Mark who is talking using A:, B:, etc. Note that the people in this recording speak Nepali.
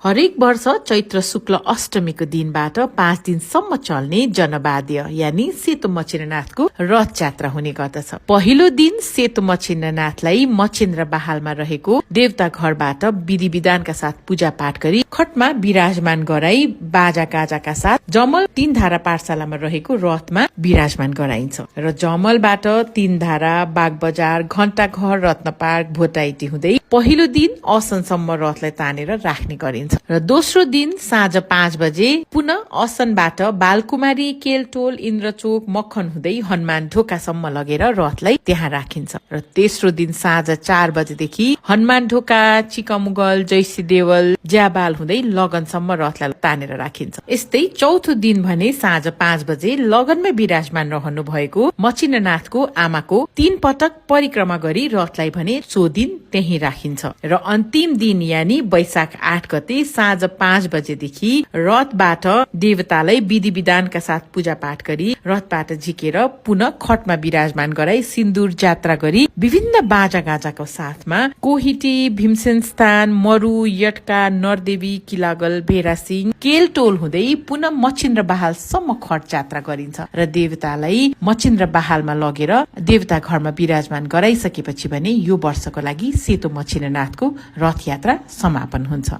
A: हरेक वर्ष चैत्र शुक्ल अष्टमीको दिनबाट 5 दिनसम्म चल्ने जनवाद्य यानी सेतो मच्छिन्द्रनाथको रथ यात्रा हुने गर्दछ। पहिलो दिन सेतो मच्छिन्द्रनाथलाई मच्छिन्द्र बहालमा रहेको देवता घरबाट विधि विधानका साथ पूजा पाठ गरी खटमा विराजमान गराई बाजा गाजाका साथ जमल 3 धारा पाठशालामा रहेको रथमा विराजमान गराइन्छ र जमलबाट 3 धारा, बागबजार, घण्टाघर, रत्नपार्क, भोटाइटी हुँदै पहिलो दिन असनसम्म रथलाई तानेर राख्ने गरिन्छ र दोस्रो दिन साँझ 5 बजे पुनः असनबाट बालकुमारी, केलटोल, इन्द्रचोक, मक्खन हुँदै हनुमान ढोकासम्म लगेर रथलाई त्यहाँ राखिन्छ र तेस्रो दिन साँझ 4 बजेदेखि हनुमान ढोका, चिकमुगल, जैसी देवल, ज्याबाल हुँदै लगनसम्म रथलाई तानेर राखिन्छ। यस्तै चौथो दिन भने साँझ 5 बजे लगनमै विराजमान रहनु भएको मच्छिन्द्रनाथको आमाको 3 पटक परिक्रमा गरी रथलाई भने सो दिन त्यही राखिन्छ र अन्तिम दिन यानी वैशाख 8 गते साँझ 5 बजेदेखि रथबाट देवतालाई विधि विधानका साथ पूजा पाठ गरी रथबाट झिकेर पुनः खटमा विराजमान गराई सिन्दूर जात्रा गरी विभिन्न बाजा गाजाको साथमा कोहिटी, भीमसेन स्थान, मरु, यटका, नरदेवी, किलागल, भेरासिंह, केलटोल हुँदै पुनः मच्छिन्द्र बहालसम्म खट जात्रा गरिन्छ र देवतालाई मच्छिन्द्र बहालमा लगेर देवता घरमा विराजमान गराइसकेपछि भने यो वर्षको लागि सेतो मच्छिन्द्रनाथको रथ यात्रा समापन हुन्छ।